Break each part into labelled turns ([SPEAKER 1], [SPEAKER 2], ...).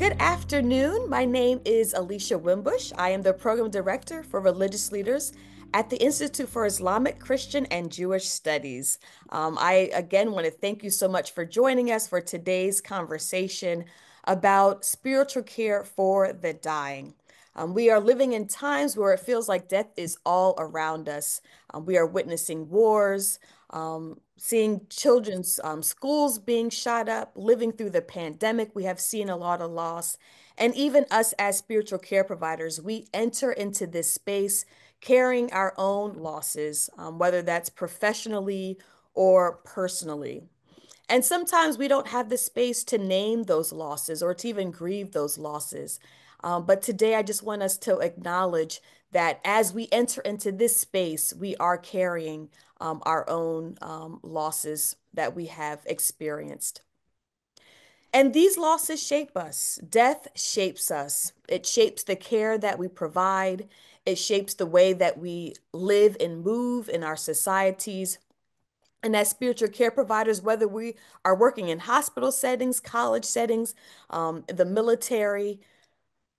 [SPEAKER 1] Good afternoon. My name is Alicia Wimbush. I am the Program Director for Religious Leaders at the Institute for Islamic, Christian, and Jewish Studies. I again want to thank you so much for joining us for today's conversation about spiritual care for the dying. We are living in times where it feels like death is all around us. We are witnessing wars, seeing children's schools being shot up, living through the pandemic. We have seen a lot of loss. And even us as spiritual care providers, we enter into this space carrying our own losses, whether that's professionally or personally. And sometimes we don't have the space to name those losses or to even grieve those losses. But today, I just want us to acknowledge that as we enter into this space, we are carrying our own losses that we have experienced. And these losses shape us. Death shapes us. It shapes the care that we provide. It shapes the way that we live and move in our societies. And as spiritual care providers, whether we are working in hospital settings, college settings, the military,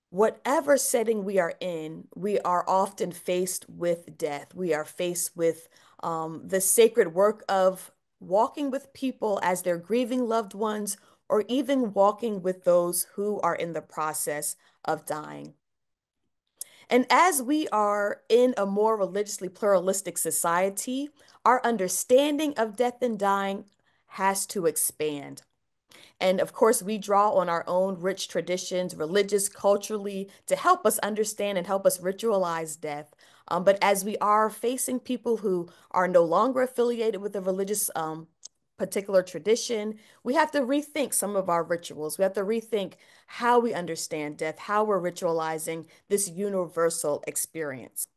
[SPEAKER 1] whatever setting we are in, we are often faced with death. We are faced with the sacred work of walking with people as they're grieving loved ones, or even walking with those who are in the process of dying. And as we are in a more religiously pluralistic society, our understanding of death and dying has to expand. And of course, we draw on our own rich traditions, religious, culturally, to help us understand and help us ritualize death. But as we are facing people who are no longer affiliated with a religious particular tradition, we have to rethink some of our rituals. We have to rethink how we understand death, how we're ritualizing this universal experience.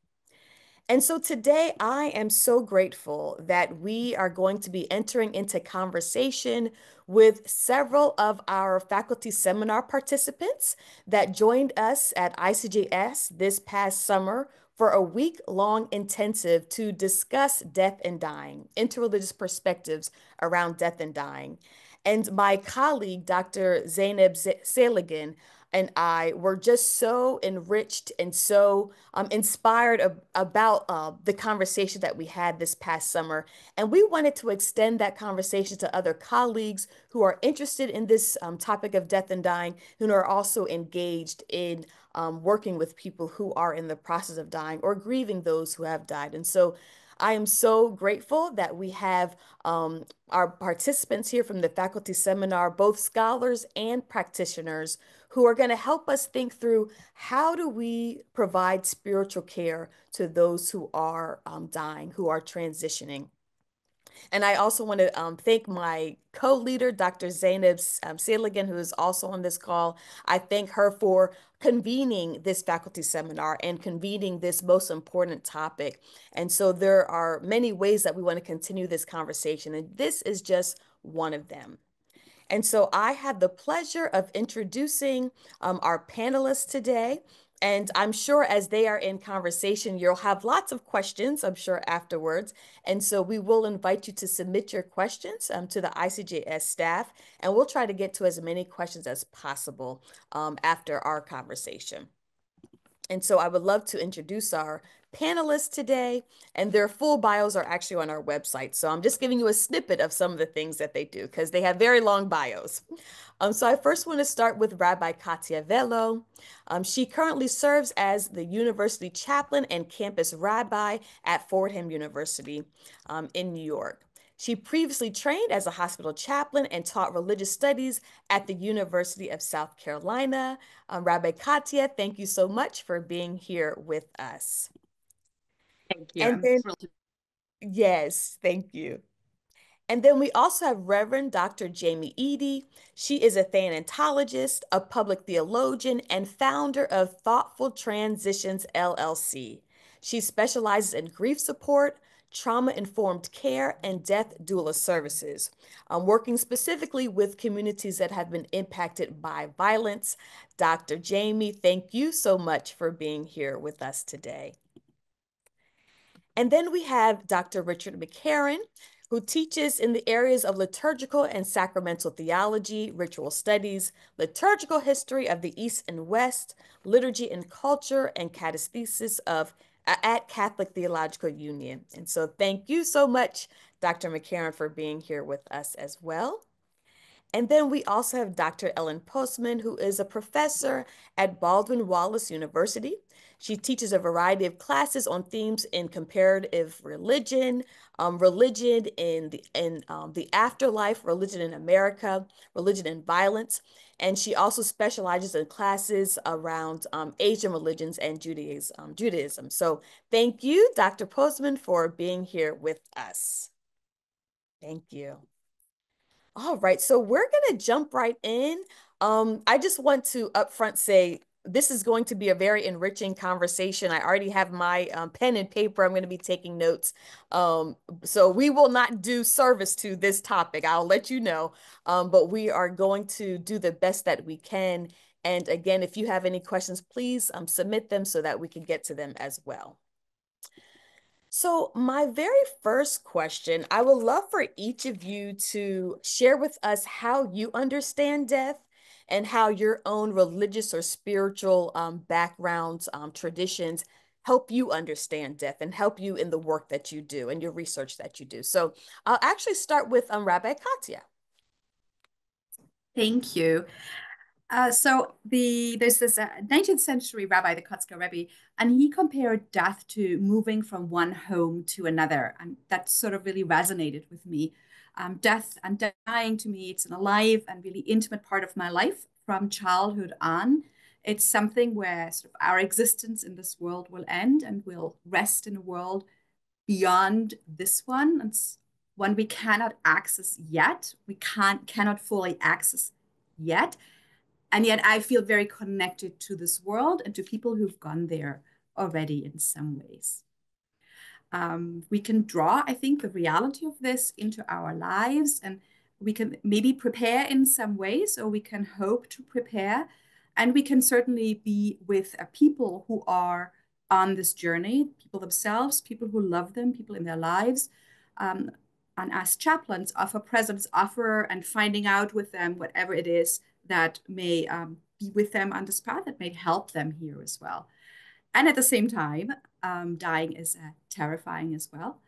[SPEAKER 1] And so today, I am so grateful that we are going to be entering into conversation with several of our faculty seminar participants that joined us at ICJS this past summer for a week-long intensive to discuss death and dying, interreligious perspectives around death and dying. And my colleague, Dr. Zainab Saligan, and I were just so enriched and so inspired about the conversation that we had this past summer. And we wanted to extend that conversation to other colleagues who are interested in this topic of death and dying, who are also engaged in working with people who are in the process of dying or grieving those who have died. And so I am so grateful that we have our participants here from the faculty seminar, both scholars and practitioners, who are going to help us think through how do we provide spiritual care to those who are dying, who are transitioning. And I also want to thank my co-leader, Dr. Zainab Saligan, who is also on this call. I thank her for convening this faculty seminar and convening this most important topic. And so there are many ways that we want to continue this conversation, and this is just one of them. And so I have the pleasure of introducing our panelists today. And I'm sure as they are in conversation, you'll have lots of questions, I'm sure, afterwards. And so we will invite you to submit your questions to the ICJS staff, and we'll try to get to as many questions as possible after our conversation. And so I would love to introduce our panelists today, and their full bios are actually on our website. So I'm just giving you a snippet of some of the things that they do because they have very long bios. So I first want to start with Rabbi Katia Velo. She currently serves as the university chaplain and campus rabbi at Fordham University in New York. She previously trained as a hospital chaplain and taught religious studies at the University of South Carolina. Rabbi Katia, thank you so much for being here with us.
[SPEAKER 2] Thank you.
[SPEAKER 1] And
[SPEAKER 2] I'm
[SPEAKER 1] then,
[SPEAKER 2] thrilled to.
[SPEAKER 1] yes, thank you. And then we also have Reverend Dr. Jamie Eady. She is a thanatologist, a public theologian, and founder of Thoughtful Transitions LLC. She specializes in grief support, trauma-informed care, and death doula services, working specifically with communities that have been impacted by violence. Dr. Jamie, thank you so much for being here with us today. And then we have Dr. Richard McCarron. who teaches in the areas of liturgical and sacramental theology, ritual studies, liturgical history of the East and West, liturgy and culture, and catechesis at Catholic Theological Union. And so thank you so much, Dr. McCarron, for being here with us as well. And then we also have Dr. Ellen Postman, who is a professor at Baldwin Wallace University. She teaches a variety of classes on themes in comparative religion, religion in the afterlife, religion in America, religion and violence. And she also specializes in classes around Asian religions and Judaism. So thank you, Dr. Postman, for being here with us. Thank you. All right, so we're gonna jump right in. I just want to upfront say this is going to be a very enriching conversation. I already have my pen and paper. I'm going to be taking notes. So we will not do service to this topic. I'll let you know. But we are going to do the best that we can. And again, if you have any questions, please submit them so that we can get to them as well. So, my very first question, I would love for each of you to share with us how you understand death and how your own religious or spiritual backgrounds, traditions help you understand death and help you in the work that you do and your research that you do. So, I'll actually start with Rabbi Katya.
[SPEAKER 3] Thank you. There's this 19th century rabbi, the Kotzker Rebbe, and he compared death to moving from one home to another, and that sort of really resonated with me. Death and dying to me, it's an alive and really intimate part of my life from childhood on. It's something where sort of our existence in this world will end, and we'll rest in a world beyond this one. It's one we cannot access yet. We cannot fully access yet. And yet I feel very connected to this world and to people who've gone there already in some ways. We can draw, I think, the reality of this into our lives, and we can maybe prepare in some ways, or we can hope to prepare. And we can certainly be with people who are on this journey, people themselves, people who love them, people in their lives. And as chaplains, offer presence, offer and finding out with them whatever it is that may be with them on this path, that may help them here as well. And at the same time, dying is terrifying as well.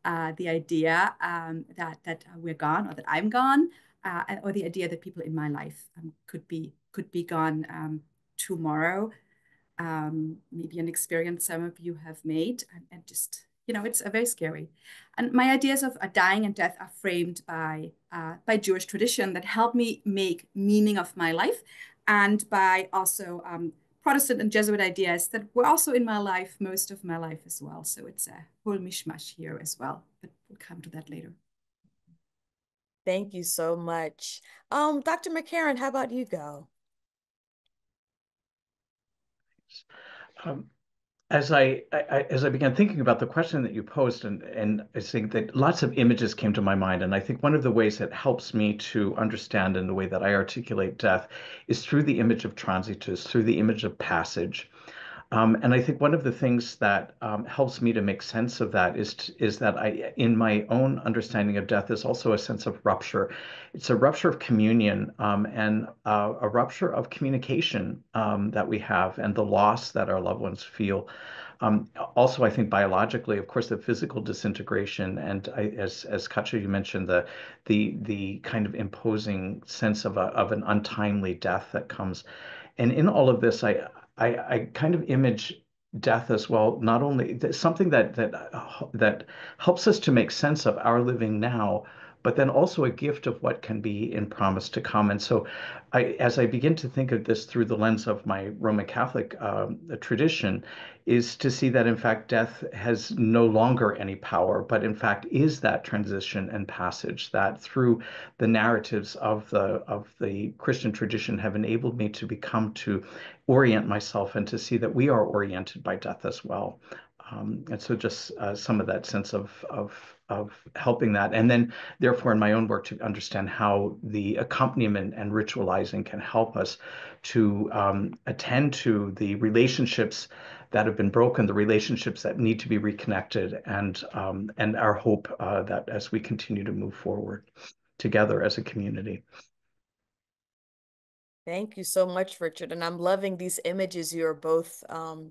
[SPEAKER 3] The idea that we're gone, or that I'm gone, or the idea that people in my life could be gone tomorrow. Maybe an experience some of you have made, and just it's very scary. And my ideas of dying and death are framed by Jewish tradition that help me make meaning of my life, and by also Protestant and Jesuit ideas that were also in my life, most of my life as well. So it's a whole mishmash here as well, but we'll come to that later.
[SPEAKER 1] Thank you so much. Dr. McCarron, how about you go?
[SPEAKER 4] Um, as I began thinking about the question that you posed, and I think that lots of images came to my mind, and I think one of the ways that helps me to understand in the way that I articulate death is through the image of transitus, through the image of passage. And I think one of the things that helps me to make sense of that is that in my own understanding of death, is also a sense of rupture. It's a rupture of communion, and a rupture of communication that we have, and the loss that our loved ones feel. Also, I think biologically, of course, the physical disintegration, and as Katja, you mentioned, the kind of imposing sense of an untimely death that comes. And in all of this, I kind of image death as well, not only something that helps us to make sense of our living now, but then also a gift of what can be in promise to come. And so, as I begin to think of this through the lens of my Roman Catholic tradition, is to see that in fact death has no longer any power, but in fact is that transition and passage that through the narratives of the Christian tradition have enabled me to become to orient myself and to see that we are oriented by death as well. And so just some of that sense of helping that. And then therefore in my own work to understand how the accompaniment and ritualizing can help us to attend to the relationships that have been broken, the relationships that need to be reconnected, and our hope that as we continue to move forward together as a community.
[SPEAKER 1] Thank you so much, Richard. And I'm loving these images you're both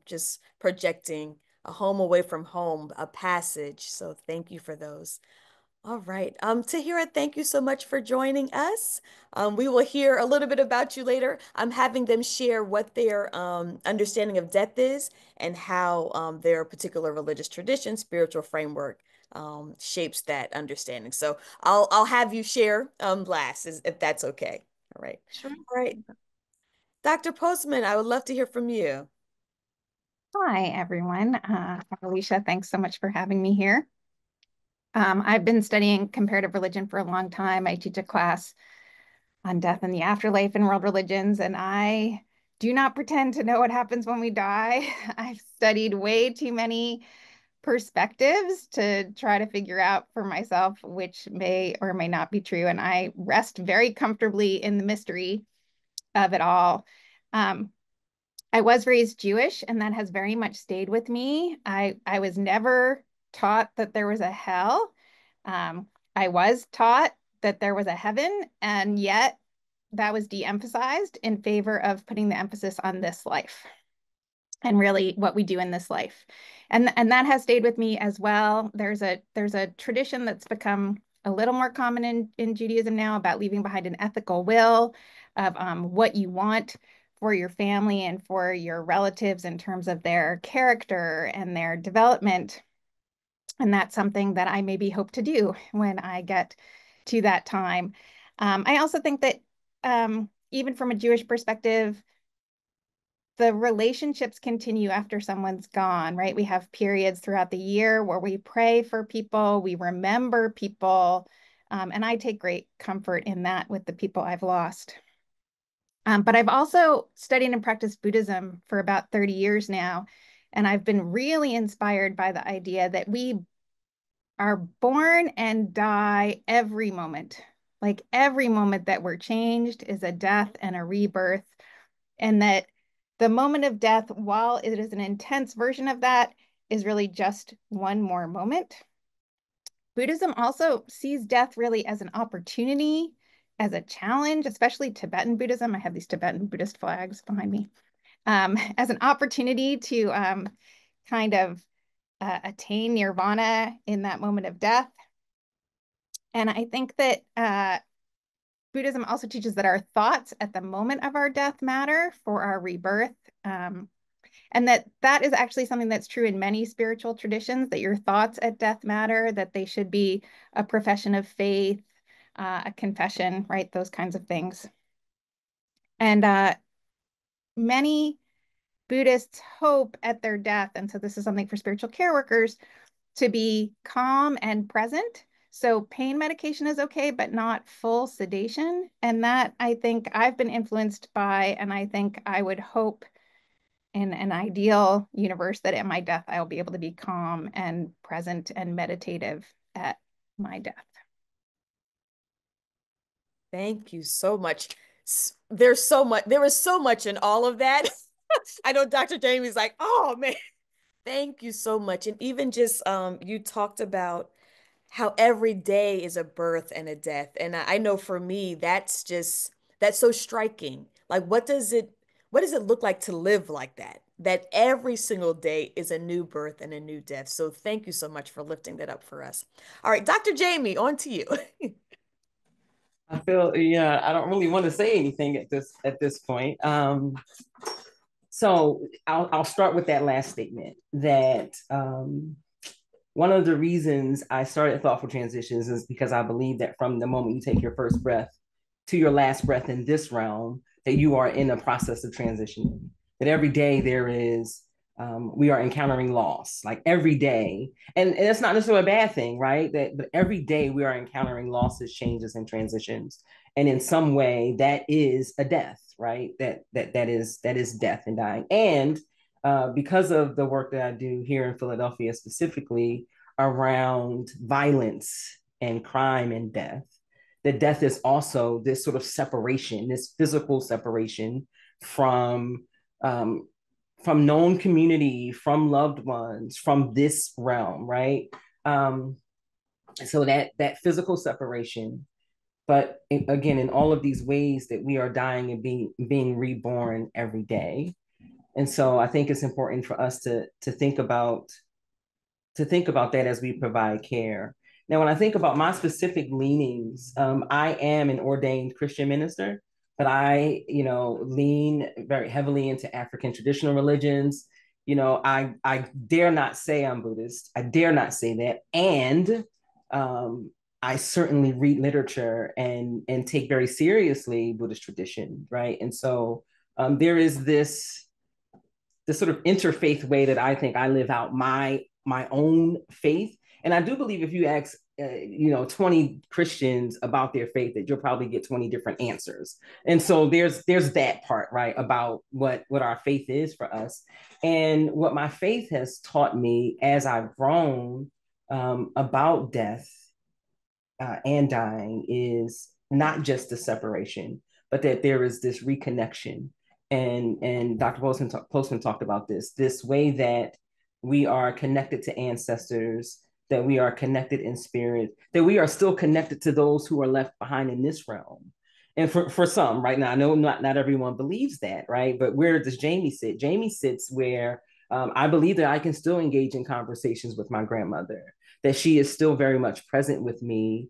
[SPEAKER 1] just projecting: a home away from home, a passage. So thank you for those. All right. Tahira, thank you so much for joining us. We will hear a little bit about you later. I'm having them share what their understanding of death is and how their particular religious tradition, spiritual framework shapes that understanding. So I'll have you share last, if that's okay. All right.
[SPEAKER 2] Sure.
[SPEAKER 1] All right. Dr. Postman, I would love to hear from you.
[SPEAKER 5] Hi, everyone. Alicia, thanks so much for having me here. I've been studying comparative religion for a long time. I teach a class on death and the afterlife in world religions, and I do not pretend to know what happens when we die. I've studied way too many perspectives to try to figure out for myself which may or may not be true, and I rest very comfortably in the mystery of it all. I was raised Jewish, and that has very much stayed with me. I was never taught that there was a hell. I was taught that there was a heaven, and yet that was de-emphasized in favor of putting the emphasis on this life and really what we do in this life. And that has stayed with me as well. There's a tradition that's become a little more common in Judaism now about leaving behind an ethical will of what you want for your family and for your relatives in terms of their character and their development. And that's something that I maybe hope to do when I get to that time. I also think that even from a Jewish perspective, the relationships continue after someone's gone, right? We have periods throughout the year where we pray for people, we remember people, and I take great comfort in that with the people I've lost. But I've also studied and practiced Buddhism for about 30 years now, and I've been really inspired by the idea that we are born and die every moment. Like every moment that we're changed is a death and a rebirth, and that the moment of death, while it is an intense version of that, is really just one more moment. Buddhism also sees death really as an opportunity, as a challenge, especially Tibetan Buddhism. I have these Tibetan Buddhist flags behind me, as an opportunity to kind of attain nirvana in that moment of death. And I think that Buddhism also teaches that our thoughts at the moment of our death matter for our rebirth. And that is actually something that's true in many spiritual traditions, that your thoughts at death matter, that they should be a profession of faith, a confession, right? Those kinds of things. And many Buddhists hope at their death, and so this is something for spiritual care workers, to be calm and present. So pain medication is okay, but not full sedation. And that I think I've been influenced by, and I think I would hope in an ideal universe that at my death, I'll be able to be calm and present and meditative at my death.
[SPEAKER 1] Thank you so much. There's so much, there was so much in all of that. I know Dr. Jamie's like, oh man, thank you so much. And even just you talked about how every day is a birth and a death. And I know for me, that's so striking. Like what does it look like to live like that? That every single day is a new birth and a new death. So thank you so much for lifting that up for us. All right, Dr. Jamie, on to you.
[SPEAKER 2] I feel, yeah, I don't really want to say anything at this point. So I'll start with that last statement that one of the reasons I started Thoughtful Transitions is because I believe that from the moment you take your first breath to your last breath in this realm, that you are in a process of transitioning. That every day there is, we are encountering loss, like every day. And it's not necessarily a bad thing, right? But every day we are encountering losses, changes, and transitions. And in some way, that is a death, right? That is death and dying. And because of the work that I do here in Philadelphia, specifically around violence and crime and death, that death is also this sort of separation, this physical separation from um, known community, from loved ones, from this realm, right? Um, so that physical separation, but again, in all of these ways that we are dying and being reborn every day. And so I think it's important for us to think about that as we provide care. Now, when I think about my specific leanings, I am an ordained Christian minister, but I, lean very heavily into African traditional religions. I dare not say I'm Buddhist. I dare not say that. And I certainly read literature and take very seriously Buddhist tradition, right? And so there is this sort of interfaith way that I think I live out my own faith. And I do believe if you ask 20 Christians about their faith, that you'll probably get 20 different answers. And so there's that part, right, about what our faith is for us. And what my faith has taught me as I've grown about death and dying is not just the separation, but that there is this reconnection. And Dr. Postman talked about this way that we are connected to ancestors, that we are connected in spirit, that we are still connected to those who are left behind in this realm. And for some, right now, I know not everyone believes that, right? But where does Jamie sit? Jamie sits where I believe that I can still engage in conversations with my grandmother, that she is still very much present with me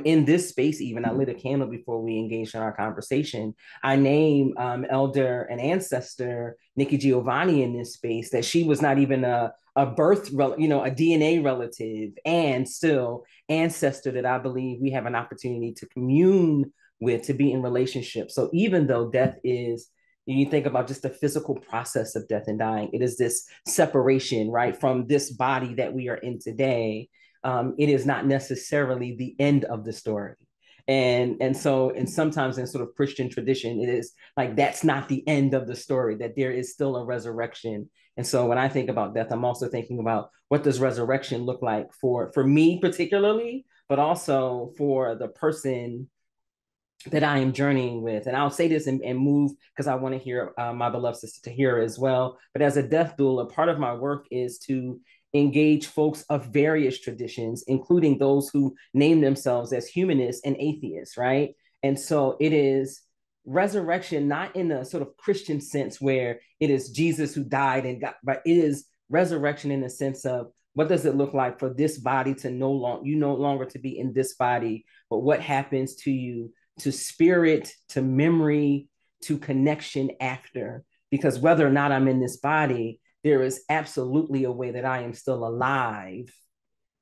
[SPEAKER 2] in this space. Even I lit a candle before we engaged in our conversation. I name elder and ancestor Nikki Giovanni in this space, that she was not even a birth, a DNA relative, and still ancestor that I believe we have an opportunity to commune with, to be in relationship. So even though death is, you think about just the physical process of death and dying, it is this separation, right, from this body that we are in today. It is not necessarily the end of the story. And sometimes in sort of Christian tradition, it is like that's not the end of the story, that there is still a resurrection. And so when I think about death, I'm also thinking about what does resurrection look like for me particularly, but also for the person that I am journeying with. And I'll say this and move, because I want to hear my beloved sister Tahira as well. But as a death doula, part of my work is to engage folks of various traditions, including those who name themselves as humanists and atheists, right? And so it is resurrection, not in a sort of Christian sense where it is Jesus who died and got, but it is resurrection in the sense of what does it look like for this body to no longer to be in this body, but what happens to you, to spirit, to memory, to connection after. Because whether or not I'm in this body, there is absolutely a way that I am still alive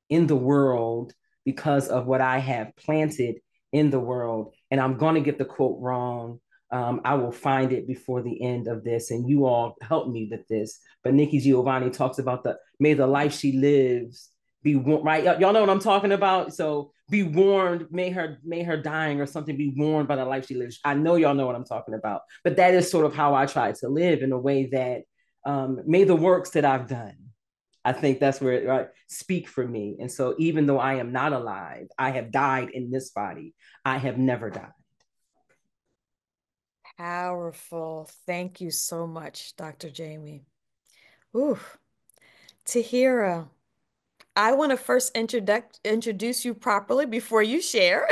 [SPEAKER 2] in the world because of what I have planted in the world. And I'm going to get the quote wrong. I will find it before the end of this, and you all help me with this. But Nikki Giovanni talks about may the life she lives be right. Y'all know what I'm talking about. So be warned, may her dying or something be warned by the life she lives. I know y'all know what I'm talking about. But that is sort of how I try to live, in a way that may the works that I've done, I think that's where it, right, speak for me. And so even though I am not alive, I have died in this body, I have never died.
[SPEAKER 1] Powerful. Thank you so much, Dr. Jamie. Ooh, Tahira, I want to first introduce you properly before you share.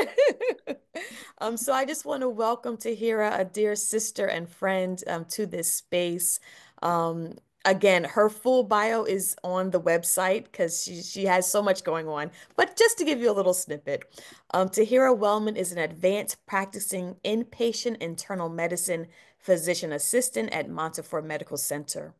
[SPEAKER 1] So I just want to welcome Tahira, a dear sister and friend, to this space. Um, Again, her full bio is on the website because she has so much going on. But just to give you a little snippet, Tahira Wellman is an advanced practicing inpatient internal medicine physician assistant at Montefiore Medical Center.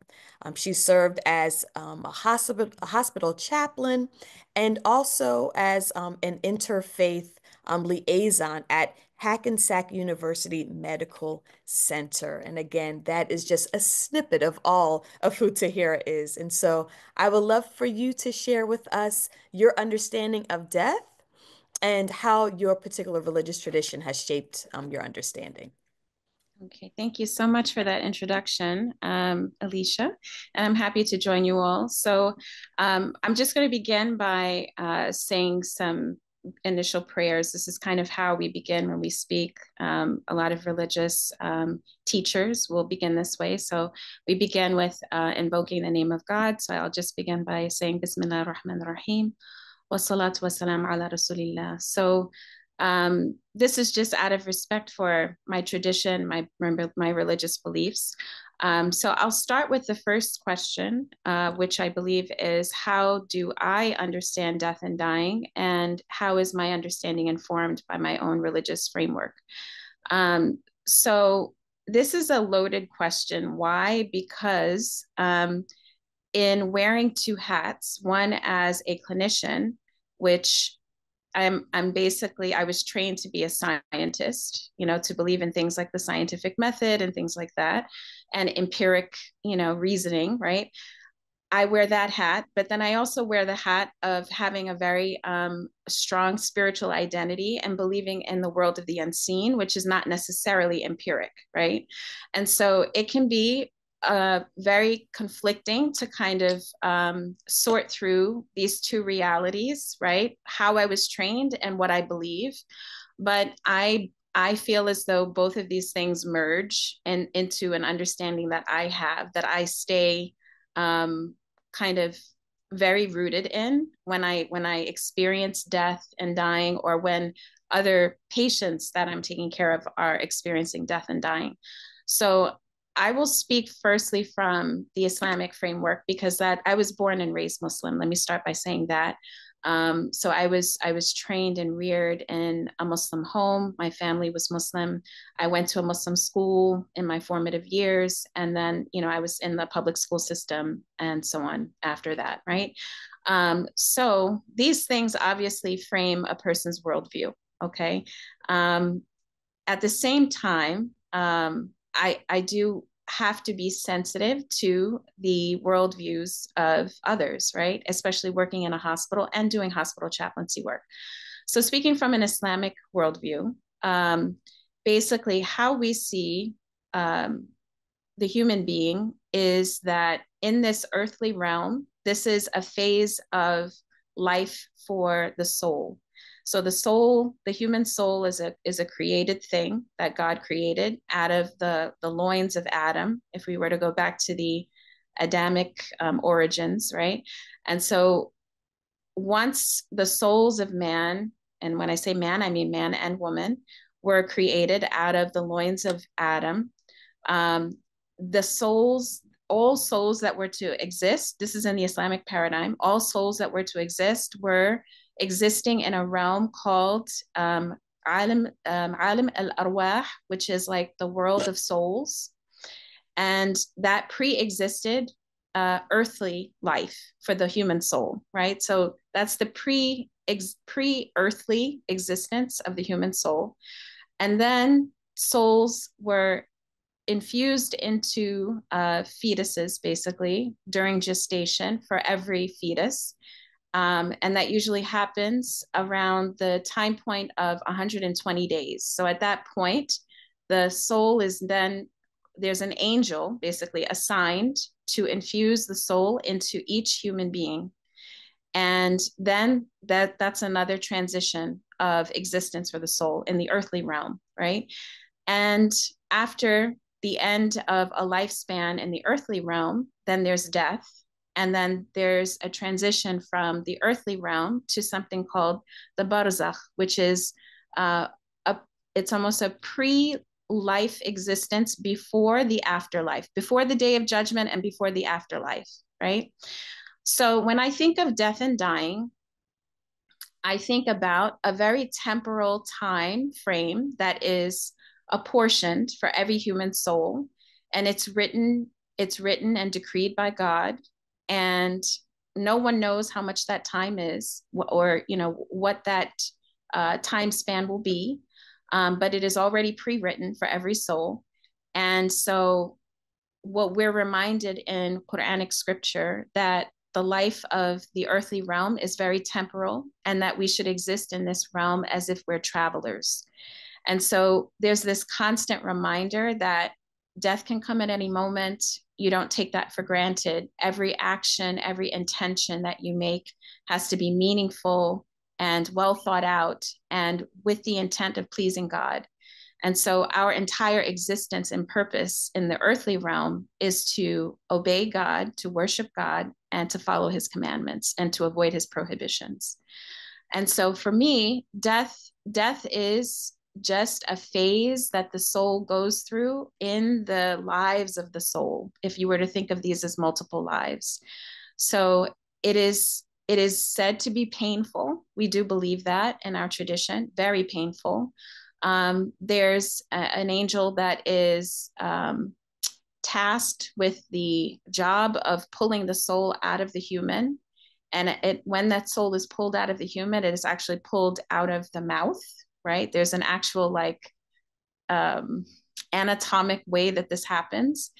[SPEAKER 1] She served as a hospital chaplain and also as an interfaith liaison at Hackensack University Medical Center. And again, that is just a snippet of all of who Tahira is. And so I would love for you to share with us your understanding of death and how your particular religious tradition has shaped your understanding.
[SPEAKER 6] Okay, thank you so much for that introduction, Alicia, and I'm happy to join you all. So I'm just going to begin by saying some initial prayers. This is kind of how we begin when we speak. A lot of religious teachers will begin this way. So we begin with invoking the name of God. So I'll just begin by saying Bismillah ar-Rahman ar-Rahim. Wassalatu wassalam ala Rasulillah. So this is just out of respect for my tradition, my religious beliefs. So I'll start with the first question, which I believe is, how do I understand death and dying, and how is my understanding informed by my own religious framework? So this is a loaded question. Why? Because in wearing two hats, one as a clinician, which I'm basically, I was trained to be a scientist, to believe in things like the scientific method and things like that, and empiric, reasoning, right? I wear that hat, but then I also wear the hat of having a very strong spiritual identity and believing in the world of the unseen, which is not necessarily empiric, right? And so it can be very conflicting to kind of sort through these two realities, right? How I was trained and what I believe. But I feel as though both of these things merge into an understanding that I have, that I stay kind of very rooted in when I experience death and dying, or when other patients that I'm taking care of are experiencing death and dying. So I will speak firstly from the Islamic framework, because that I was born and raised Muslim. Let me start by saying that. So I was trained and reared in a Muslim home. My family was Muslim. I went to a Muslim school in my formative years, and then I was in the public school system and so on after that, right? So these things obviously frame a person's worldview. Okay. At the same time, I do have to be sensitive to the worldviews of others, right? Especially working in a hospital and doing hospital chaplaincy work. So speaking from an Islamic worldview, basically how we see the human being is that in this earthly realm, this is a phase of life for the soul. So the soul, the human soul, is a created thing that God created out of the loins of Adam, if we were to go back to the Adamic origins, right? And so once the souls of man, and when I say man, I mean man and woman, were created out of the loins of Adam, the souls, all souls that were to exist, this is in the Islamic paradigm, all souls that were to exist were existing in a realm called alim al-arwah, which is like the world of souls. And that pre-existed earthly life for the human soul, right? So that's the pre-earthly existence of the human soul. And then souls were infused into fetuses, basically, during gestation for every fetus. And that usually happens around the time point of 120 days. So at that point, the soul is then, there's an angel basically assigned to infuse the soul into each human being. And then that's another transition of existence for the soul in the earthly realm, right? And after the end of a lifespan in the earthly realm, then there's death. And then there's a transition from the earthly realm to something called the barzakh, which is it's almost a pre-life existence before the afterlife, before the day of judgment and before the afterlife, right? So when I think of death and dying, I think about a very temporal time frame that is apportioned for every human soul, and it's written and decreed by God, and no one knows how much that time is, or what that time span will be, but it is already pre-written for every soul. And so what we're reminded in Quranic scripture, that the life of the earthly realm is very temporal, and that we should exist in this realm as if we're travelers. And so there's this constant reminder that death can come at any moment. You don't take that for granted. Every action, every intention that you make has to be meaningful and well thought out and with the intent of pleasing God. And so our entire existence and purpose in the earthly realm is to obey God, to worship God, and to follow his commandments and to avoid his prohibitions. And so for me, death is just a phase that the soul goes through in the lives of the soul, if you were to think of these as multiple lives. So it is said to be painful. We do believe that in our tradition, very painful. There's an angel that is tasked with the job of pulling the soul out of the human. And when that soul is pulled out of the human, it is actually pulled out of the mouth, right? There's an actual anatomic way that this happens.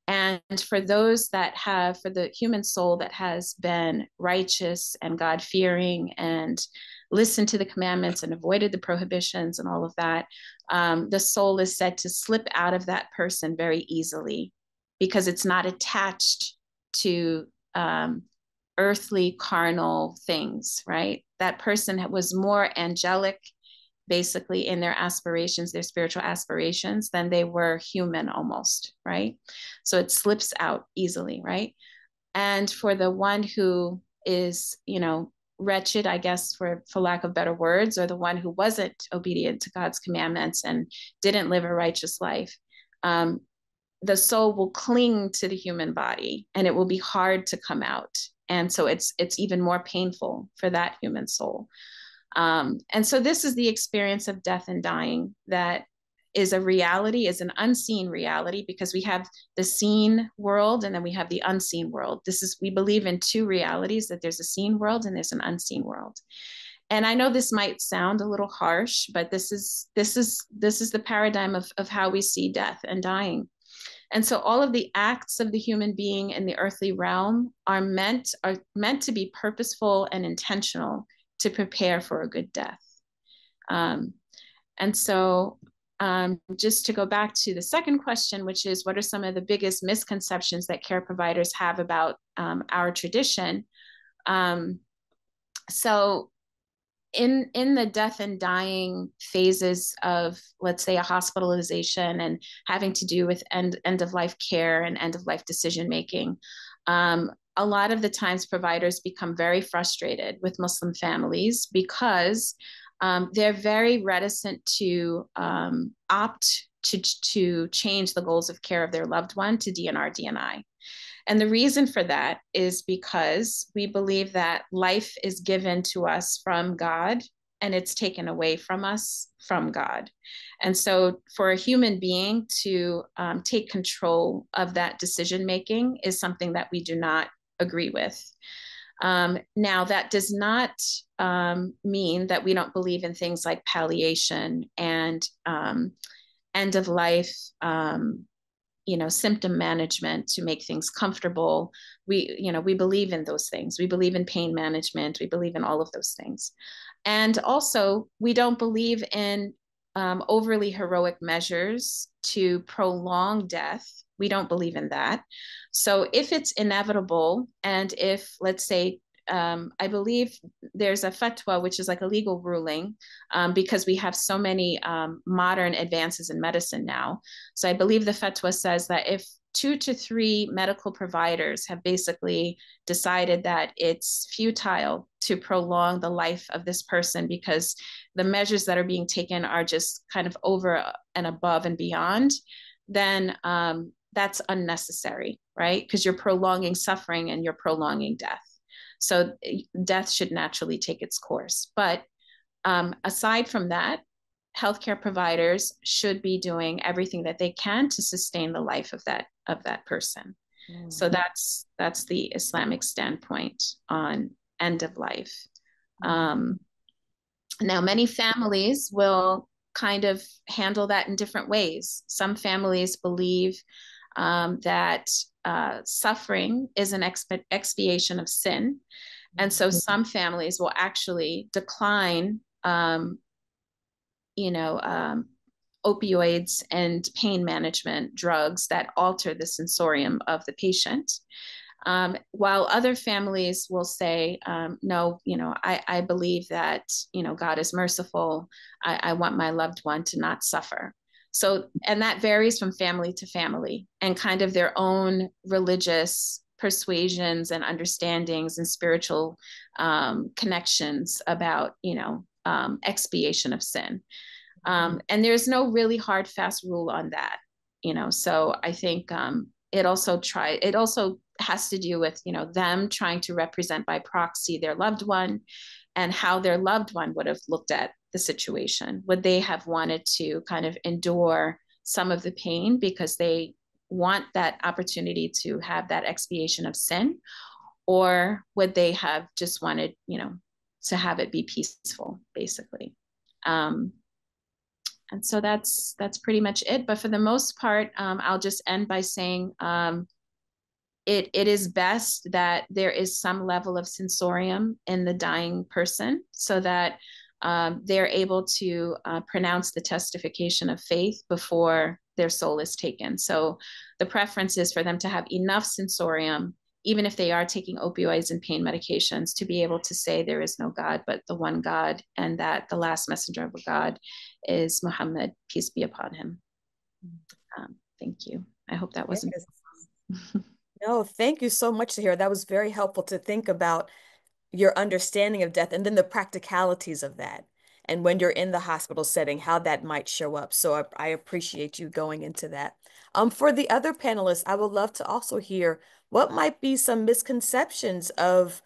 [SPEAKER 6] And for the human soul that has been righteous and God-fearing and listened to the commandments and avoided the prohibitions and all of that, the soul is said to slip out of that person very easily because it's not attached to earthly, carnal things, right? That person was more angelic, basically, in their aspirations, their spiritual aspirations, than they were human almost, right? So it slips out easily, right? And for the one who is, wretched, I guess, for lack of better words, or the one who wasn't obedient to God's commandments and didn't live a righteous life, the soul will cling to the human body and it will be hard to come out. And so it's even more painful for that human soul. And so this is the experience of death and dying that is a reality, is an unseen reality, because we have the seen world and then we have the unseen world. We believe in two realities, that there's a seen world and there's an unseen world. And I know this might sound a little harsh, but this is the paradigm of how we see death and dying. And so all of the acts of the human being in the earthly realm are meant to be purposeful and intentional to prepare for a good death. And so just to go back to the second question, which is, what are some of the biggest misconceptions that care providers have about our tradition? So in the death and dying phases of, let's say, a hospitalization and having to do with end of life care and end of life decision making, a lot of the times providers become very frustrated with Muslim families because they're very reticent to opt to change the goals of care of their loved one to DNR DNI. And the reason for that is because we believe that life is given to us from God and it's taken away from us from God. And so for a human being to take control of that decision making is something that we do not agree with. Now, that does not mean that we don't believe in things like palliation and end of life symptom management to make things comfortable. We believe in those things. We believe in pain management. We believe in all of those things. And also, we don't believe in overly heroic measures to prolong death. We don't believe in that. So if it's inevitable, and if, let's say, I believe there's a fatwa, which is like a legal ruling, because we have so many modern advances in medicine now. So I believe the fatwa says that if 2 to 3 medical providers have basically decided that it's futile to prolong the life of this person because the measures that are being taken are just kind of over and above and beyond, then that's unnecessary, right? Because you're prolonging suffering and you're prolonging death. So death should naturally take its course. But aside from that, healthcare providers should be doing everything that they can to sustain the life of that person. Mm. So that's the Islamic standpoint on end of life. Now, many families will kind of handle that in different ways. Some families believe that suffering is an expiation of sin. And so some families will actually decline, opioids and pain management drugs that alter the sensorium of the patient. While other families will say, no, I believe that, God is merciful. I want my loved one to not suffer. So, and that varies from family to family and kind of their own religious persuasions and understandings and spiritual connections about, expiation of sin. And there's no really hard, fast rule on that, so I think it also has to do with, them trying to represent by proxy their loved one and how their loved one would have looked at the situation. Would they have wanted to kind of endure some of the pain because they want that opportunity to have that expiation of sin? Or would they have just wanted, to have it be peaceful, basically? And so that's pretty much it. But for the most part, I'll just end by saying it is best that there is some level of sensorium in the dying person so that they're able to pronounce the testification of faith before their soul is taken. So the preference is for them to have enough sensorium, even if they are taking opioids and pain medications, to be able to say there is no God but the one God, and that the last messenger of God is Muhammad, peace be upon him. Thank you. I hope that wasn't.
[SPEAKER 1] Yes. No, thank you so much, Tahira. That was very helpful to think about your understanding of death and then the practicalities of that. And when you're in the hospital setting, how that might show up. So I appreciate you going into that. For the other panelists, I would love to also hear what might be some misconceptions of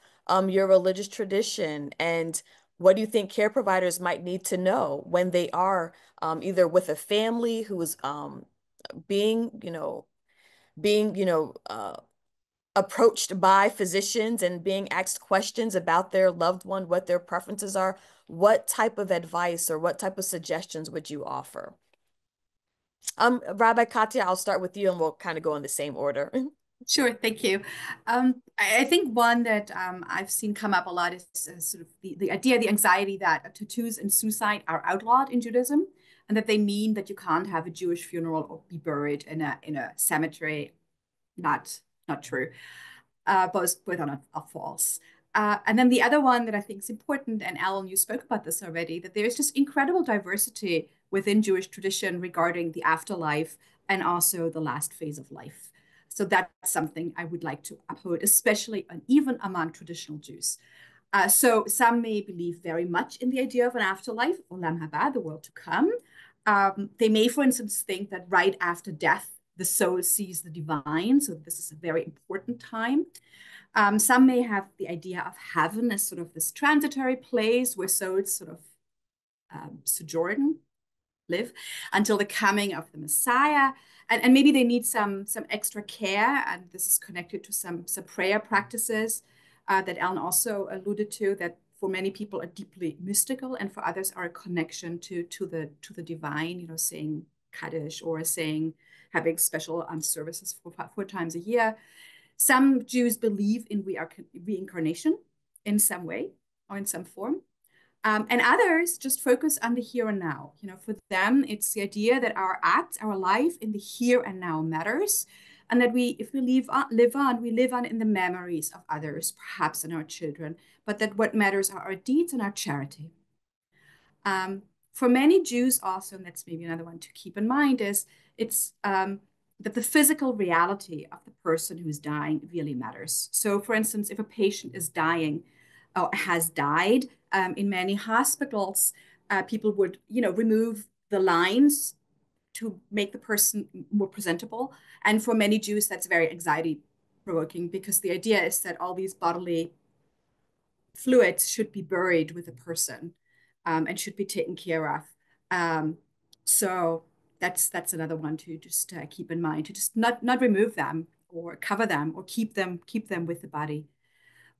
[SPEAKER 1] your religious tradition, and what do you think care providers might need to know when they are either with a family who is being, being, approached by physicians and being asked questions about their loved one, what their preferences are. What type of advice or what type of suggestions would you offer? Rabbi Katya, I'll start with you and we'll kind of go in the same order.
[SPEAKER 3] Sure, thank you. I think one that I've seen come up a lot is sort of the idea, the anxiety that tattoos and suicide are outlawed in Judaism, and that they mean that you can't have a Jewish funeral or be buried in a cemetery. Not true. Both are false. And then the other one that I think is important, and Alan, you spoke about this already, that there is just incredible diversity within Jewish tradition regarding the afterlife and also the last phase of life. So that's something I would like to uphold, especially and even among traditional Jews. So some may believe very much in the idea of an afterlife, olam haba, the world to come. They may, for instance, think that right after death, the soul sees the divine. So this is a very important time. Some may have the idea of heaven as sort of this transitory place where souls sort of sojourn, live until the coming of the Messiah. And maybe they need some extra care. And this is connected to some prayer practices that Ellen also alluded to, that for many people are deeply mystical, and for others are a connection to the divine, saying Kaddish or having special services 4 times a year. Some Jews believe in reincarnation in some way or in some form. And others just focus on the here and now. For them, it's the idea that our acts, our life in the here and now matters. And that if we live on in the memories of others, perhaps in our children, but that what matters are our deeds and our charity. For many Jews also, and that's maybe another one to keep in mind, is that the physical reality of the person who's dying really matters. So for instance, if a patient is dying or has died, in many hospitals, people would, remove the lines to make the person more presentable. And for many Jews, that's very anxiety provoking, because the idea is that all these bodily fluids should be buried with a person, and should be taken care of. So that's another one to just keep in mind, to just not remove them or cover them or keep them with the body,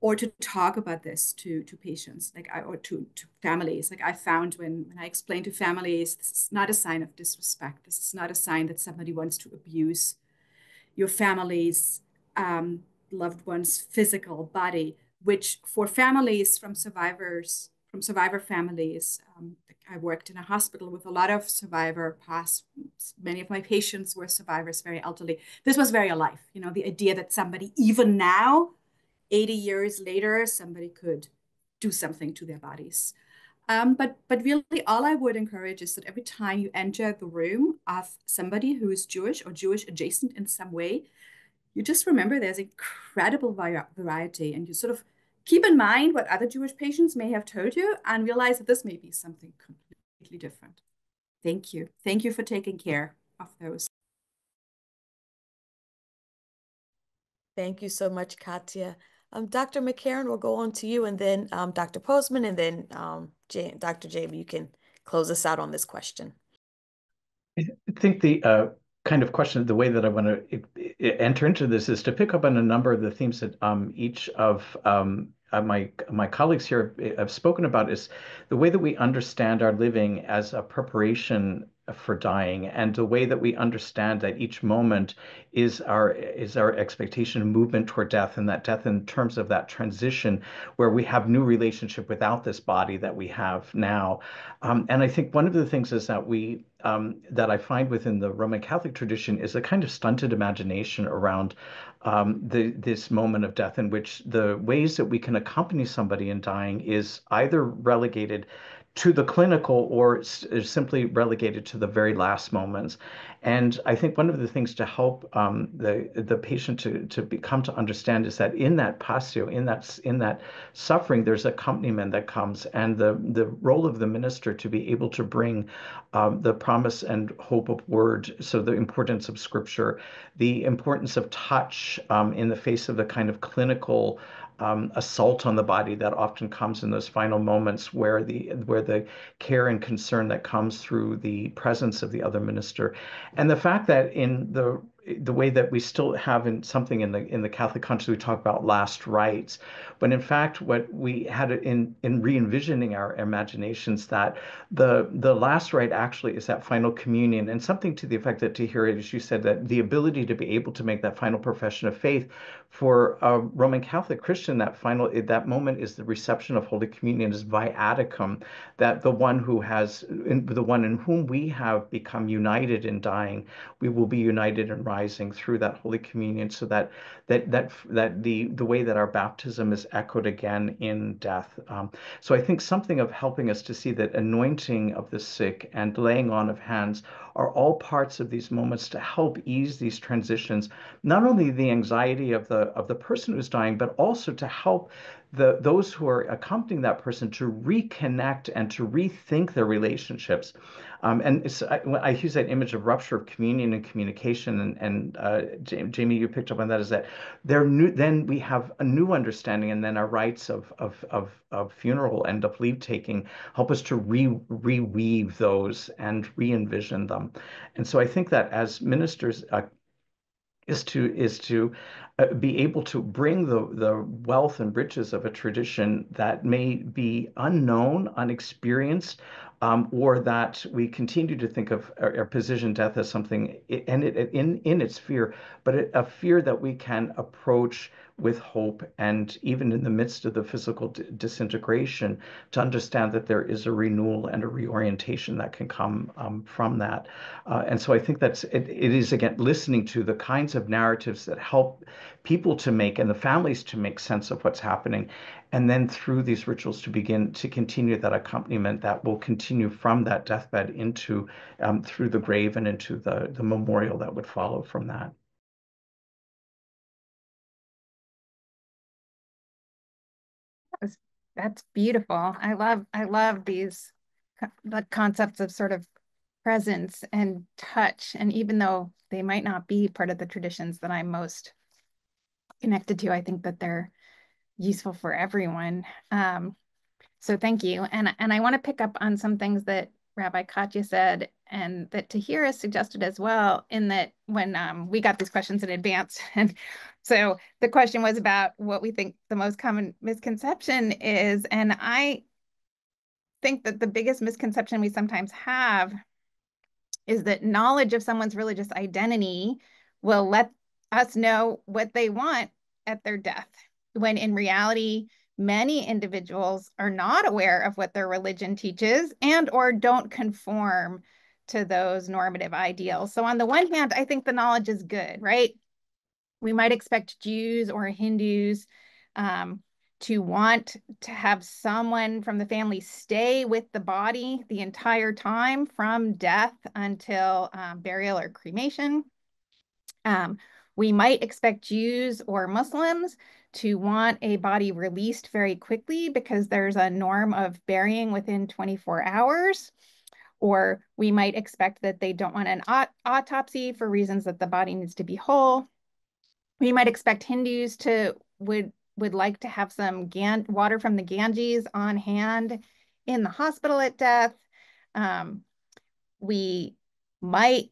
[SPEAKER 3] or to talk about this to patients, or to families. Like I found when I explain to families, this is not a sign of disrespect. This is not a sign that somebody wants to abuse your family's loved one's physical body, which for families from survivors from survivor families. I worked in a hospital with a lot of survivor past. Many of my patients were survivors, very elderly. This was very alive. You know, the idea that somebody, even now, 80 years later, somebody could do something to their bodies. But really, all I would encourage is that every time you enter the room of somebody who is Jewish or Jewish adjacent in some way, you just remember there's incredible variety, and you sort of keep in mind what other Jewish patients may have told you and realize that this may be something completely different. Thank you. Thank you for taking care of those.
[SPEAKER 1] Thank you so much, Katya. Dr. McCarron, we'll go on to you, and then Dr. Postman, and then Dr. Jamie, you can close us out on this question.
[SPEAKER 4] I think the kind of question, the way that I want to enter into this is to pick up on a number of the themes that each of my colleagues here have spoken about, is the way that we understand our living as a preparation for dying, and the way that we understand that each moment is our expectation movement toward death, and that death in terms of that transition where we have new relationship without this body that we have now. And I think one of the things is that that I find within the Roman Catholic tradition is a kind of stunted imagination around this moment of death, in which the ways that we can accompany somebody in dying is either relegated to the clinical or is simply relegated to the very last moments. And I think one of the things to help the patient to become to understand is that in that passio, in that suffering, there's accompaniment that comes, and the role of the minister to be able to bring the promise and hope of word, so the importance of scripture, the importance of touch in the face of the kind of clinical assault on the body that often comes in those final moments, where the care and concern that comes through the presence of the other minister, and the fact that in the way that we still have in something in the Catholic conscience, we talk about last rites, when in fact what we had in re-envisioning our imaginations, that the last rite actually is that final communion, and something to the effect that, to hear it, as you said, that the ability to be able to make that final profession of faith for a Roman Catholic Christian, that moment is the reception of Holy Communion, is viaticum, that the one in whom we have become united in dying, we will be united in rising through that Holy Communion, so that the way that our baptism is echoed again in death. So I think something of helping us to see that anointing of the sick and laying on of hands are all parts of these moments to help ease these transitions, not only the anxiety of the person who's dying, but also to help those who are accompanying that person to reconnect and to rethink their relationships. And I use that image of rupture of communion and communication, and Jamie, you picked up on that, is that then we have a new understanding, and then our rites of funeral and of leave taking help us to reweave those and re-envision them. And so I think that as ministers, is to be able to bring the wealth and riches of a tradition that may be unknown, unexperienced, or that we continue to think of our position death as something, and in its fear, but a fear that we can approach with hope, and even in the midst of the physical disintegration, to understand that there is a renewal and a reorientation that can come from that. And so I think it is, again, listening to the kinds of narratives that help people to make, and the families to make sense of what's happening. And then through these rituals to begin to continue that accompaniment that will continue from that deathbed into through the grave and into the memorial that would follow from that.
[SPEAKER 5] That's beautiful. I love the concepts of sort of presence and touch. And even though they might not be part of the traditions that I'm most connected to, I think that they're useful for everyone. So thank you. And I want to pick up on some things that Rabbi Katya said, and that Tahira suggested as well, in that when we got these questions in advance. And so the question was about what we think the most common misconception is. And I think that the biggest misconception we sometimes have is that knowledge of someone's religious identity will let us know what they want at their death, when in reality, many individuals are not aware of what their religion teaches and or don't conform to those normative ideals. So on the one hand, I think the knowledge is good, right? We might expect Jews or Hindus to want to have someone from the family stay with the body the entire time from death until burial or cremation. We might expect Jews or Muslims to want a body released very quickly because there's a norm of burying within 24 hours. Or we might expect that they don't want an autopsy for reasons that the body needs to be whole. We might expect Hindus to would like to have some water from the Ganges on hand in the hospital at death. We might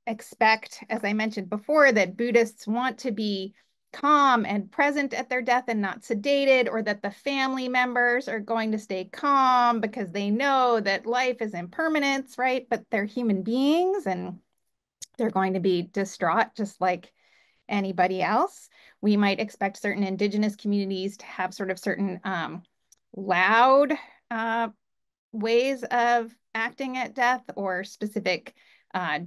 [SPEAKER 5] expect, as I mentioned before, that Buddhists want to be calm and present at their death and not sedated, or that the family members are going to stay calm because they know that life is impermanence, right? But they're human beings and they're going to be distraught just like anybody else. We might expect certain indigenous communities to have sort of certain loud ways of acting at death, or specific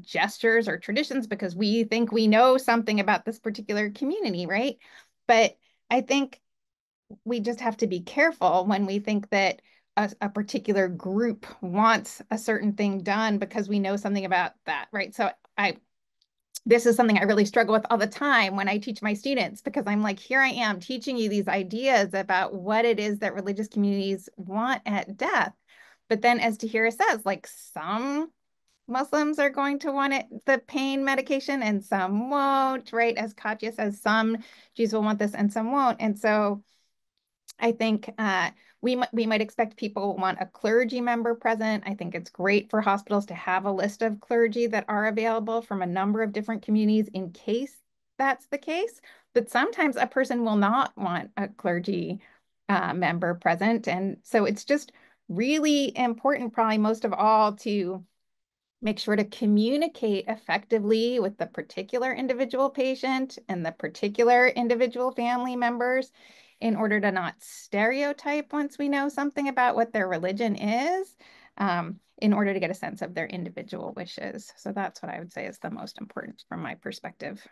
[SPEAKER 5] gestures or traditions because we think we know something about this particular community, right? But I think we just have to be careful when we think that a particular group wants a certain thing done because we know something about that, right? So this is something I really struggle with all the time when I teach my students, because I'm like, here I am teaching you these ideas about what it is that religious communities want at death. But then, as Tahira says, like, some Muslims are going to want the pain medication and some won't, right? As Katya says, some Jews will want this and some won't. And so I think we might expect people want a clergy member present. I think it's great for hospitals to have a list of clergy that are available from a number of different communities in case that's the case. But sometimes a person will not want a clergy member present. And so it's just really important, probably most of all, to make sure to communicate effectively with the particular individual patient and the particular individual family members in order to not stereotype once we know something about what their religion is, in order to get a sense of their individual wishes. So that's what I would say is the most important from my perspective.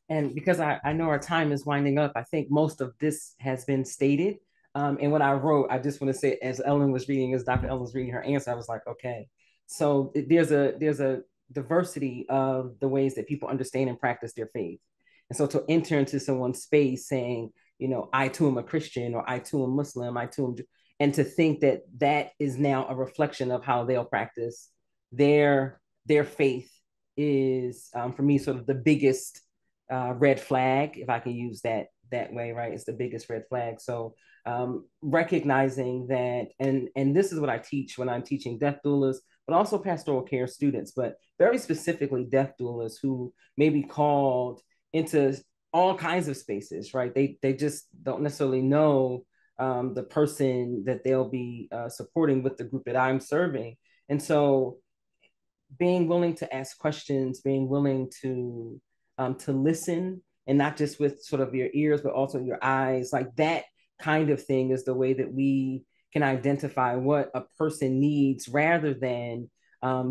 [SPEAKER 2] And because I know our time is winding up, I think most of this has been stated. And when I wrote, I just want to say, as Dr. Ellen was reading her answer, I was like, okay. So there's a diversity of the ways that people understand and practice their faith. And so to enter into someone's space saying, you know, I too am a Christian, or I too am Muslim, I too am, and to think that that is now a reflection of how they'll practice their faith is, for me, sort of the biggest red flag, if I can use that way, right? It's the biggest red flag. So recognizing that, and this is what I teach when I'm teaching death doulas, but also pastoral care students, but very specifically death doulas who may be called into all kinds of spaces, right? They just don't necessarily know the person that they'll be supporting with the group that I'm serving. And so being willing to ask questions, being willing to listen, and not just with sort of your ears, but also your eyes, like that kind of thing is the way that we can identify what a person needs, rather than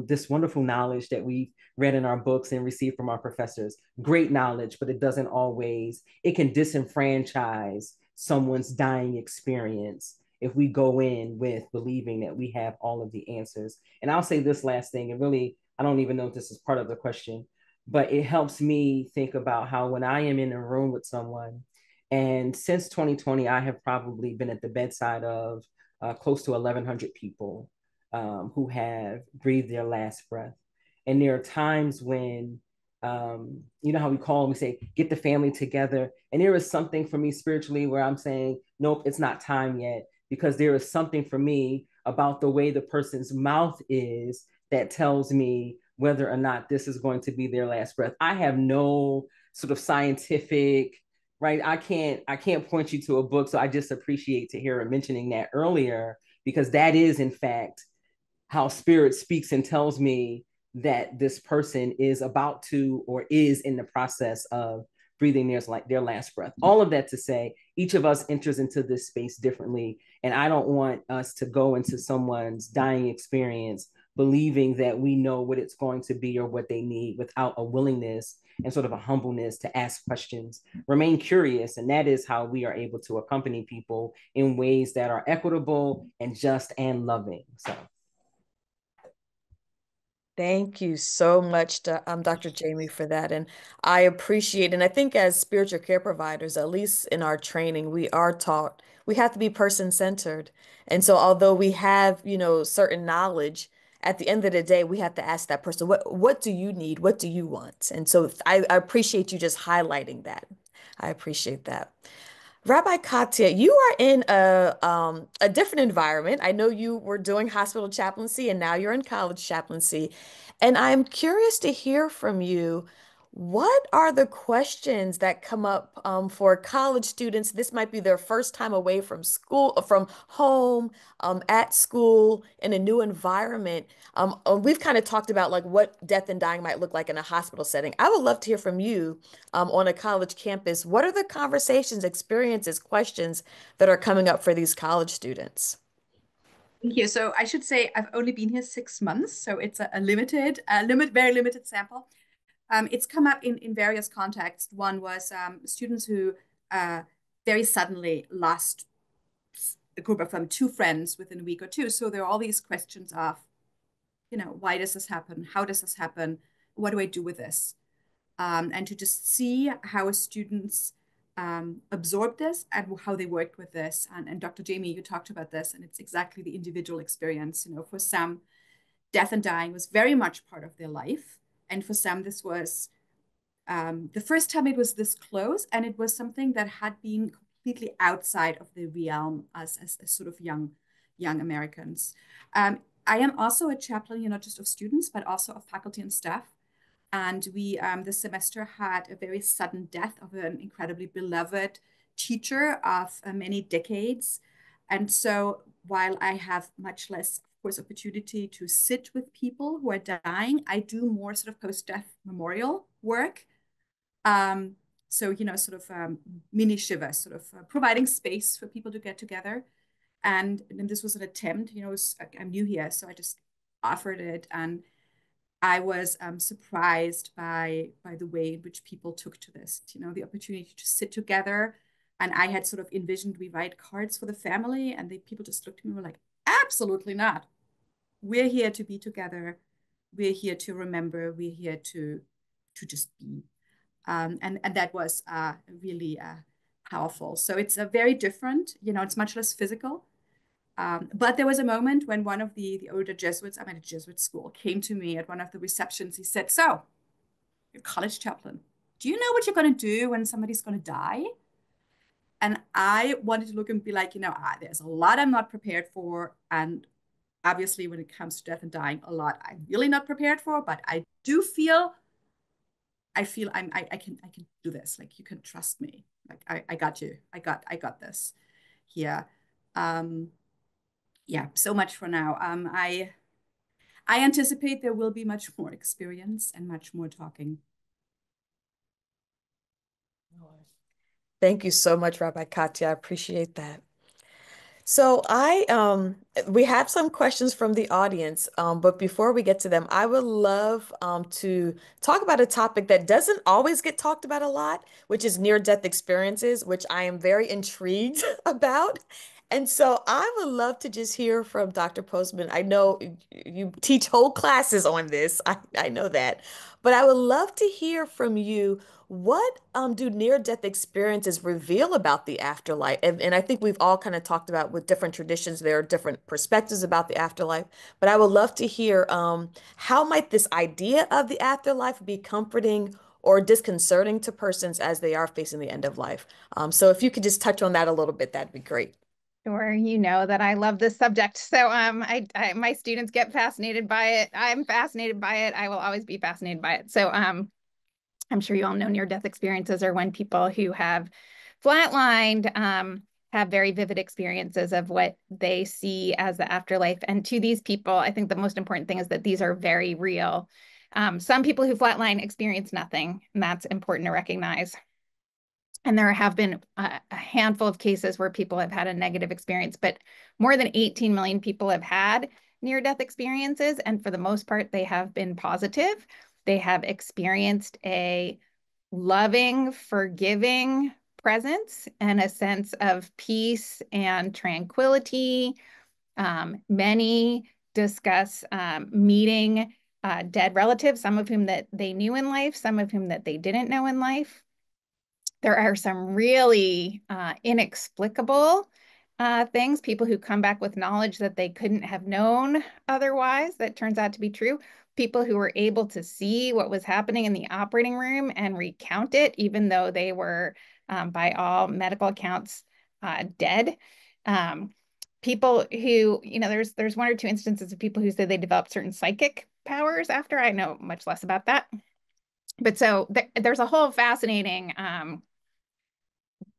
[SPEAKER 2] this wonderful knowledge that we've read in our books and received from our professors. Great knowledge, but it can disenfranchise someone's dying experience if we go in with believing that we have all of the answers. And I'll say this last thing, and really, I don't even know if this is part of the question, but it helps me think about how when I am in a room with someone, and since 2020, I have probably been at the bedside of close to 1,100 people who have breathed their last breath. And there are times when, you know how we call and we say, get the family together. And there is something for me spiritually where I'm saying, nope, it's not time yet, because there is something for me about the way the person's mouth is that tells me whether or not this is going to be their last breath. I have no sort of scientific, right? I can't point you to a book. So I just appreciate Tahira mentioning that earlier, because that is in fact how spirit speaks and tells me that this person is about to, or is in the process of breathing their last breath. All of that to say, each of us enters into this space differently. And I don't want us to go into someone's dying experience believing that we know what it's going to be or what they need without a willingness and sort of a humbleness to ask questions, remain curious. And that is how we are able to accompany people in ways that are equitable and just and loving. So
[SPEAKER 1] thank you so much, Dr. Jamie, for that. And I appreciate, and I think as spiritual care providers, at least in our training, we are taught we have to be person-centered. And so although we have, certain knowledge, at the end of the day, we have to ask that person, what do you need? What do you want? And so I appreciate you just highlighting that. I appreciate that. Rabbi Katya, you are in a different environment. I know you were doing hospital chaplaincy and now you're in college chaplaincy. And I'm curious to hear from you. What are the questions that come up for college students? This might be their first time away from school, from home, at school, in a new environment. We've kind of talked about like what death and dying might look like in a hospital setting. I would love to hear from you on a college campus. What are the conversations, experiences, questions that are coming up for these college students?
[SPEAKER 3] Thank you. So I should say I've only been here 6 months, so it's a very limited sample. It's come up in various contexts. One was students who very suddenly lost a group of them, two friends within a week or two. So there are all these questions of, why does this happen? How does this happen? What do I do with this? And to just see how students absorb this and how they worked with this. And Dr. Jamie, you talked about this, and it's exactly the individual experience. For some, death and dying was very much part of their life. And for some, this was the first time it was this close, and it was something that had been completely outside of the realm as sort of young Americans. I am also a chaplain, not just of students, but also of faculty and staff. And we this semester had a very sudden death of an incredibly beloved teacher of many decades. And so while I have much less, of course, opportunity to sit with people who are dying, I do more sort of post-death memorial work. So, sort of mini Shiva, sort of providing space for people to get together. And this was an attempt, I'm new here, so I just offered it. And I was surprised by the way in which people took to this, the opportunity to sit together. And I had sort of envisioned we write cards for the family, and the people just looked at me and were like, absolutely not. We're here to be together. We're here to remember. We're here to just be. And that was really powerful. So it's a very different, it's much less physical. But there was a moment when one of the older Jesuits, I'm at a Jesuit school, came to me at one of the receptions. He said, so, you're a college chaplain. Do you know what you're going to do when somebody's going to die? And I wanted to look and be like, there's a lot I'm not prepared for. And obviously, when it comes to death and dying, a lot I'm really not prepared for. But I do feel, I can do this. Like, you can trust me. Like, I got you. I got this here. Yeah, so much for now. I anticipate there will be much more experience and much more talking.
[SPEAKER 1] Thank you so much, Rabbi Katya. I appreciate that. So we have some questions from the audience, but before we get to them, I would love to talk about a topic that doesn't always get talked about a lot, which is near-death experiences, which I am very intrigued about. And so I would love to just hear from Dr. Postman. I know you teach whole classes on this. I know that. But I would love to hear from you. What do near-death experiences reveal about the afterlife? And I think we've all kind of talked about with different traditions, there are different perspectives about the afterlife. But I would love to hear how might this idea of the afterlife be comforting or disconcerting to persons as they are facing the end of life? So if you could just touch on that a little bit, that'd be great.
[SPEAKER 5] Sure, you know that I love this subject. So my students get fascinated by it. I'm fascinated by it. I will always be fascinated by it. So I'm sure you all know near-death experiences are when people who have flatlined have very vivid experiences of what they see as the afterlife. And to these people, I think the most important thing is that these are very real. Some people who flatline experience nothing, and that's important to recognize. And there have been a handful of cases where people have had a negative experience, but more than 18 million people have had near-death experiences. And for the most part, they have been positive. They have experienced a loving, forgiving presence and a sense of peace and tranquility. Many discuss meeting dead relatives, some of whom that they knew in life, some of whom that they didn't know in life. There are some really inexplicable things, people who come back with knowledge that they couldn't have known otherwise, that turns out to be true. People who were able to see what was happening in the operating room and recount it, even though they were, by all medical accounts, dead. People who, there's one or two instances of people who say they developed certain psychic powers after. I know much less about that. But so there's a whole fascinating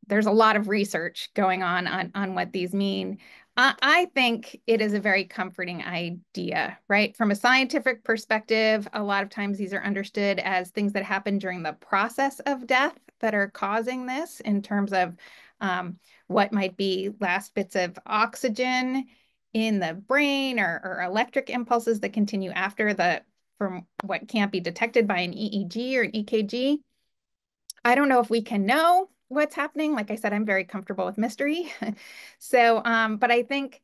[SPEAKER 5] there's a lot of research going on what these mean. I think it is a very comforting idea, right? From a scientific perspective, a lot of times these are understood as things that happen during the process of death that are causing this, in terms of what might be last bits of oxygen in the brain, or electric impulses that continue from what can't be detected by an EEG or an EKG. I don't know if we can know what's happening. Like I said, I'm very comfortable with mystery. So, but I think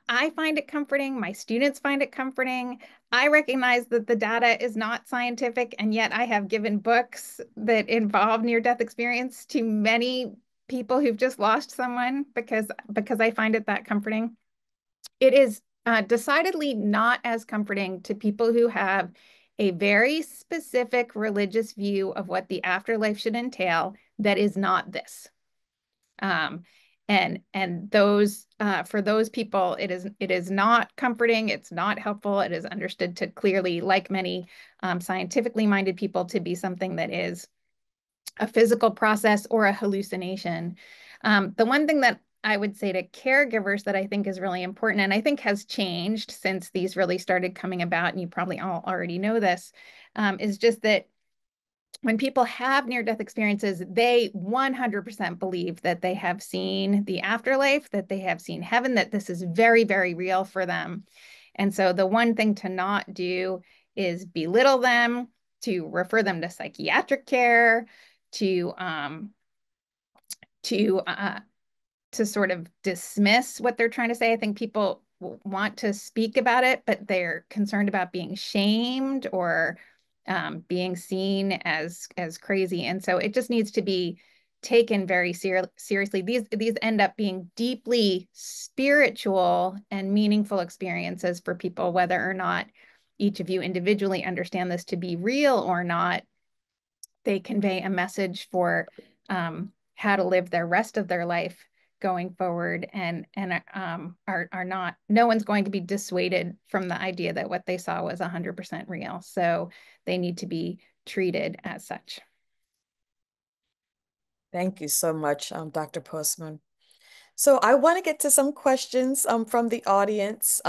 [SPEAKER 5] I find it comforting. My students find it comforting. I recognize that the data is not scientific, and yet I have given books that involve near-death experience to many people who've just lost someone, because I find it that comforting. It is decidedly not as comforting to people who have a very specific religious view of what the afterlife should entail that is not this. And those for those people, it is not comforting. It's not helpful. It is understood to clearly, like many scientifically minded people, to be something that is a physical process or a hallucination. The one thing that I would say to caregivers that I think is really important, and I think has changed since these really started coming about, and you probably all already know this, is just that when people have near-death experiences, they 100% believe that they have seen the afterlife, that they have seen heaven, that this is very, very real for them. And so the one thing to not do is belittle them, to refer them to psychiatric care, to um, to sort of dismiss what they're trying to say. I think people want to speak about it, but they're concerned about being shamed, or being seen as crazy. And so it just needs to be taken very seriously. These end up being deeply spiritual and meaningful experiences for people, whether or not each of you individually understand this to be real or not. They convey a message for how to live their rest of their life going forward, and are not, no one's going to be dissuaded from the idea that what they saw was 100% real. So they need to be treated as such.
[SPEAKER 1] Thank you so much, Dr. Postman. So I want to get to some questions from the audience.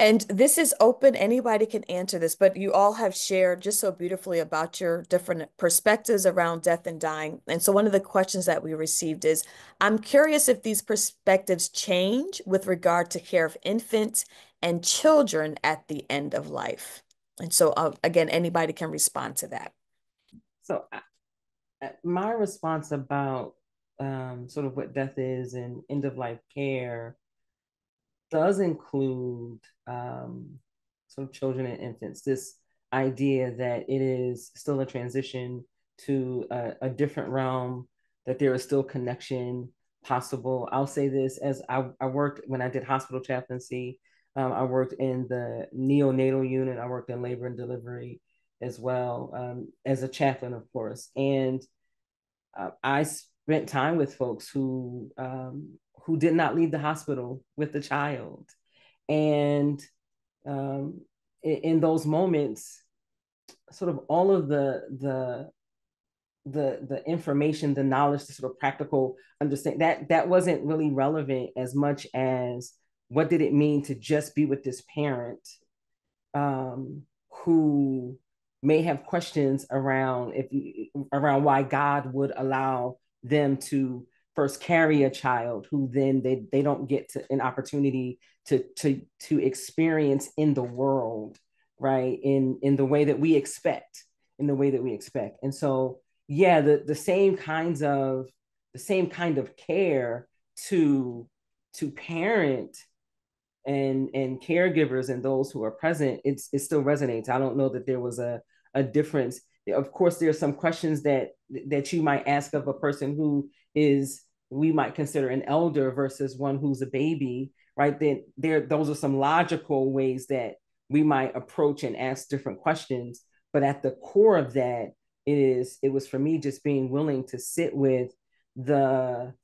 [SPEAKER 1] And this is open. Anybody can answer this, but you all have shared just so beautifully about your different perspectives around death and dying. And so one of the questions that we received is, I'm curious if these perspectives change with regard to care of infants and children at the end of life. And so again, anybody can respond to that.
[SPEAKER 2] So my response about sort of what death is and end of life care does include sort of children and infants. This idea that it is still a transition to a different realm, that there is still connection possible. I'll say this, as I worked when I did hospital chaplaincy, I worked in the neonatal unit, I worked in labor and delivery as well, as a chaplain, of course. And I spent time with folks who did not leave the hospital with the child, and in those moments, sort of all of the information, the knowledge, the sort of practical understanding that wasn't really relevant as much as what did it mean to just be with this parent who may have questions around around why God would allow them to first carry a child who then they don't get to an opportunity to experience in the world, right? In the way that we expect, in the way that we expect. And so, yeah, the same kinds of the same kind of care to parent and caregivers and those who are present, it still resonates. I don't know that there was a difference. Of course, there's some questions that you might ask of a person who is, we might consider an elder versus one who's a baby, right? Then those are some logical ways that we might approach and ask different questions. But at the core of that, it was for me just being willing to sit with the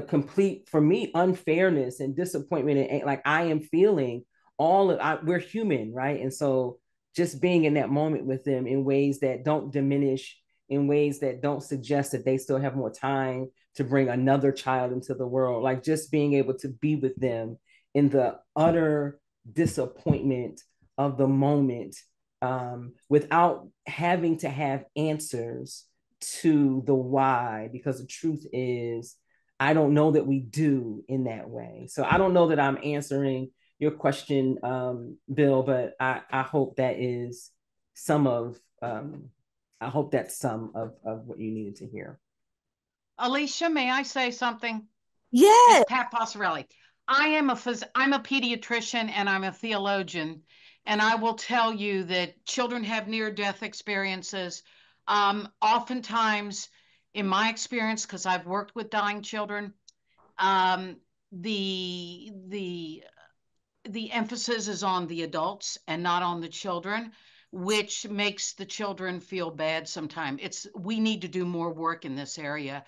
[SPEAKER 2] complete, for me, unfairness and disappointment, and like I am feeling we're human, right? And so just being in that moment with them in ways that don't diminish, in ways that don't suggest that they still have more time to bring another child into the world, like just being able to be with them in the utter disappointment of the moment, without having to have answers to the why, because the truth is I don't know that we do in that way. So I don't know that I'm answering your question, Bill, but I hope that is some of, I hope that's some of what you needed to hear.
[SPEAKER 7] Alicia, may I say something?
[SPEAKER 1] Yeah.
[SPEAKER 7] It's Pat Passarelli. I'm a pediatrician and I'm a theologian, and I will tell you that children have near-death experiences. Oftentimes, in my experience, because I've worked with dying children, um, the the emphasis is on the adults and not on the children, which makes the children feel bad sometimes. We need to do more work in this area,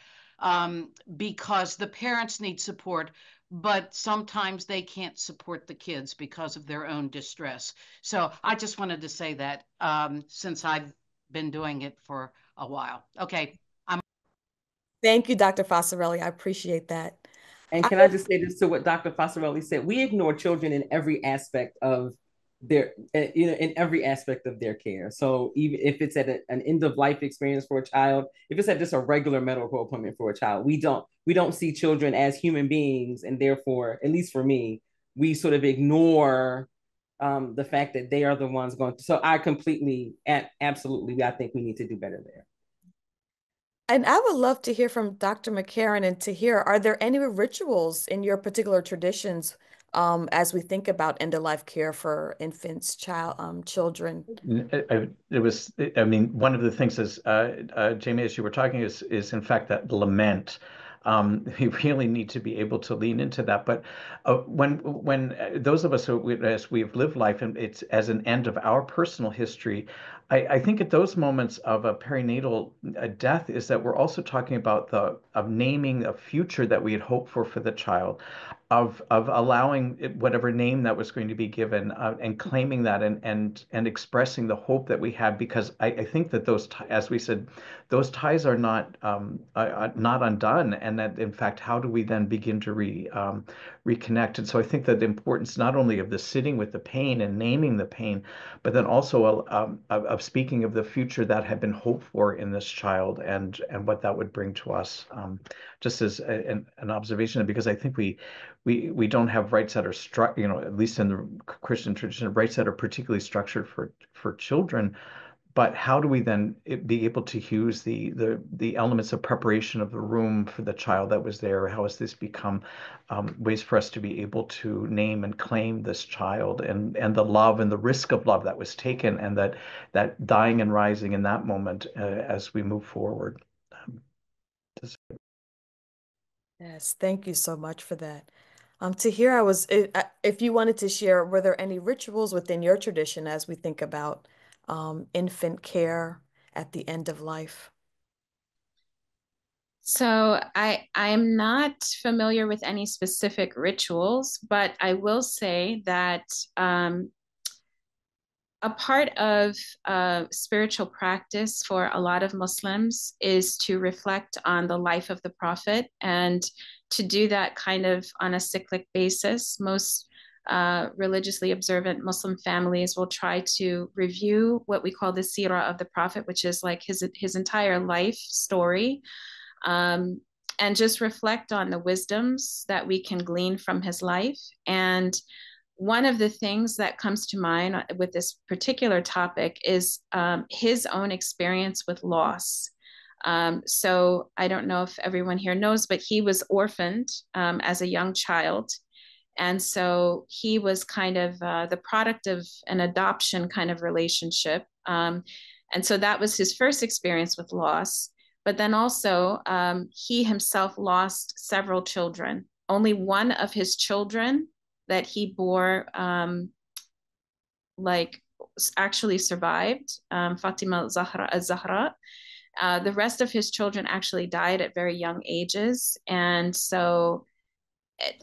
[SPEAKER 7] because the parents need support, but sometimes they can't support the kids because of their own distress. So I just wanted to say that, since I've been doing it for a while. Okay.
[SPEAKER 1] Thank you, Dr. Fossarelli. I appreciate that.
[SPEAKER 2] And
[SPEAKER 1] I
[SPEAKER 2] can I just say this to what Dr. Fossarelli said? We ignore children in every aspect of their, in every aspect of their care. So even if it's at an end of life experience for a child, if it's at just a regular medical appointment for a child, we don't see children as human beings, and therefore, at least for me, we sort of ignore the fact that they are the ones going to. So I completely, absolutely, I think we need to do better there.
[SPEAKER 1] And I would love to hear from Dr. McCarran and to hear, are there any rituals in your particular traditions, as we think about end-of-life care for infants, children?
[SPEAKER 4] I mean, one of the things is, Jamie, as you were talking, is in fact that lament. We really need to be able to lean into that. But when those of us who, as we've lived life, and it's as an end of our personal history, I think at those moments of a perinatal death is that we're also talking about of naming a future that we had hoped for the child, of allowing whatever name that was going to be given, and claiming that, and expressing the hope that we had, because I think that those, as we said, those ties are not undone, and that in fact, how do we then begin to reconnect? And so I think that the importance not only of the sitting with the pain and naming the pain, but then also of speaking of the future that had been hoped for in this child, and what that would bring to us, just as an observation, because I think we don't have rites that are at least in the Christian tradition, rites that are particularly structured for children. But how do we then be able to use the elements of preparation of the room for the child that was there? How has this become ways for us to be able to name and claim this child, and the love and the risk of love that was taken, and that dying and rising in that moment, as we move forward?
[SPEAKER 1] Yes, thank you so much for that. To hear, if you wanted to share, were there any rituals within your tradition as we think about infant care at the end of life?
[SPEAKER 6] So I am not familiar with any specific rituals, but I will say that a part of spiritual practice for a lot of Muslims is to reflect on the life of the Prophet, and to do that kind of on a cyclic basis. Most religiously observant Muslim families will try to review what we call the seerah of the Prophet, which is like his entire life story, um, and just reflect on the wisdoms that we can glean from his life. And one of the things that comes to mind with this particular topic is his own experience with loss. So I don't know if everyone here knows, but he was orphaned as a young child. And so he was kind of the product of an adoption kind of relationship. And so that was his first experience with loss. But then also, he himself lost several children. Only one of his children that he bore, like, actually survived, Fatima Zahra. The rest of his children actually died at very young ages. And so,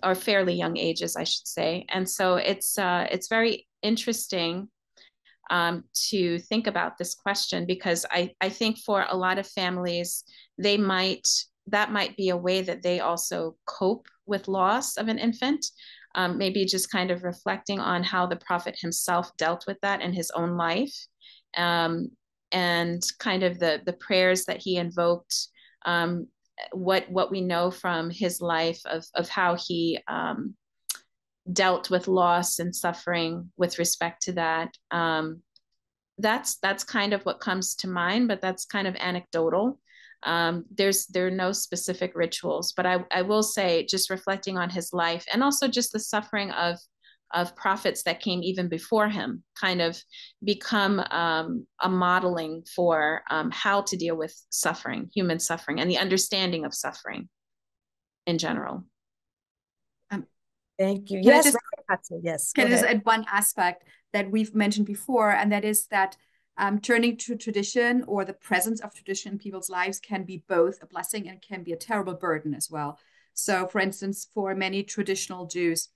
[SPEAKER 6] or fairly young ages, I should say. And so it's very interesting to think about this question, because I think for a lot of families, that might be a way that they also cope with loss of an infant. Maybe just kind of reflecting on how the Prophet himself dealt with that in his own life, um, and kind of the prayers that he invoked, what we know from his life of how he dealt with loss and suffering with respect to that. That's kind of what comes to mind, but that's kind of anecdotal. There are no specific rituals, but I will say, just reflecting on his life and also just the suffering of prophets that came even before him, kind of become a modeling for how to deal with suffering, human suffering, and the understanding of suffering in general.
[SPEAKER 1] Thank you.
[SPEAKER 3] Can I
[SPEAKER 1] Yes,
[SPEAKER 3] just
[SPEAKER 1] yes, go
[SPEAKER 3] can I just
[SPEAKER 1] ahead.
[SPEAKER 3] add one aspect that we've mentioned before, and that is that turning to tradition or the presence of tradition in people's lives can be both a blessing and can be a terrible burden as well. So, for instance, for many traditional Jews,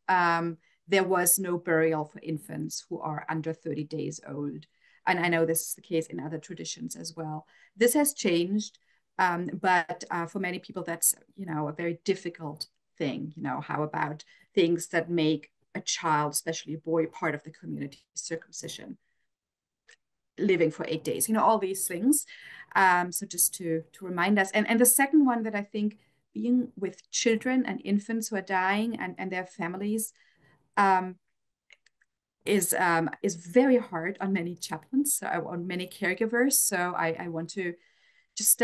[SPEAKER 3] there was no burial for infants who are under 30 days old. And I know this is the case in other traditions as well. This has changed, but for many people, that's, a very difficult thing. How about things that make a child, especially a boy, part of the community, circumcision, living for 8 days, all these things. So just to remind us. And the second one that I think, being with children and infants who are dying and their families, is very hard on many chaplains, so on many caregivers. So I want to just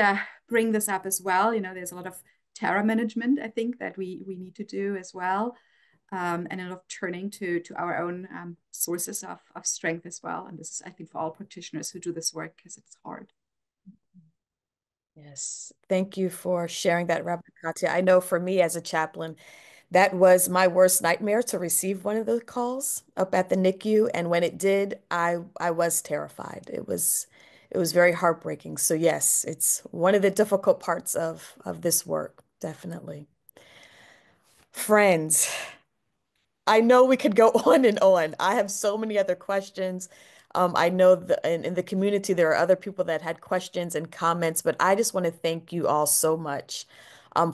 [SPEAKER 3] bring this up as well. There's a lot of terror management, I think, that we need to do as well, and a lot of turning to our own sources of strength as well. And this is, I think, for all practitioners who do this work, because it's hard.
[SPEAKER 1] Yes, thank you for sharing that, Rabbi Katya. I know for me as a chaplain, that was my worst nightmare, to receive one of those calls up at the NICU. And when it did, I was terrified. It was very heartbreaking. So yes, it's one of the difficult parts of this work, definitely. Friends, I know we could go on and on. I have so many other questions. I know in the community there are other people that had questions and comments, but I just want to thank you all so much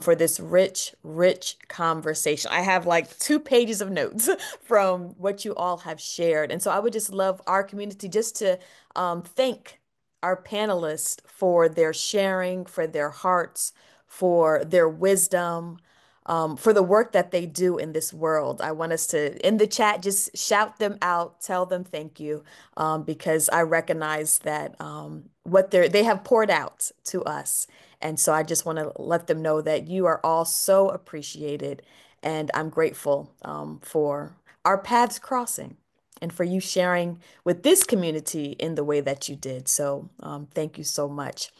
[SPEAKER 1] for this rich, rich conversation. I have like 2 pages of notes from what you all have shared. And so I would just love our community just to thank our panelists for their sharing, for their hearts, for their wisdom, for the work that they do in this world. I want us to, in the chat, just shout them out, tell them thank you, because I recognize that what they have poured out to us. And so I just want to let them know that you are all so appreciated. And I'm grateful for our paths crossing and for you sharing with this community in the way that you did. So thank you so much.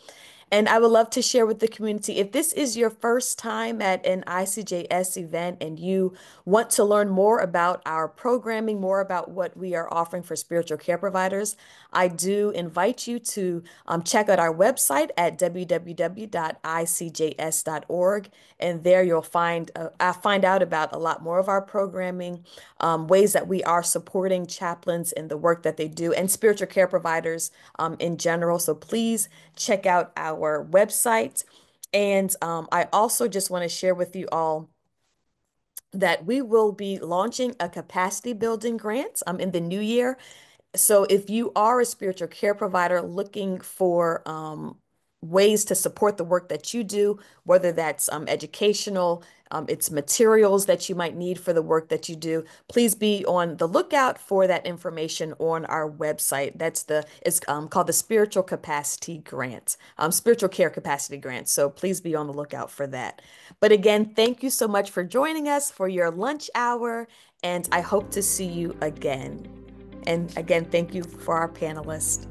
[SPEAKER 1] And I would love to share with the community, if this is your first time at an ICJS event and you want to learn more about our programming, more about what we are offering for spiritual care providers, I do invite you to check out our website at www.icijs.org. And there you'll find out about a lot more of our programming, ways that we are supporting chaplains in the work that they do, and spiritual care providers in general. So please check out our website. And I also just want to share with you all that we will be launching a capacity building grant in the new year. So if you are a spiritual care provider looking for ways to support the work that you do, whether that's educational, it's materials that you might need for the work that you do, please be on the lookout for that information on our website. It's called the Spiritual Capacity Grant, Spiritual Care Capacity Grant. So please be on the lookout for that. But again, thank you so much for joining us for your lunch hour, and I hope to see you again. And again, thank you for our panelists.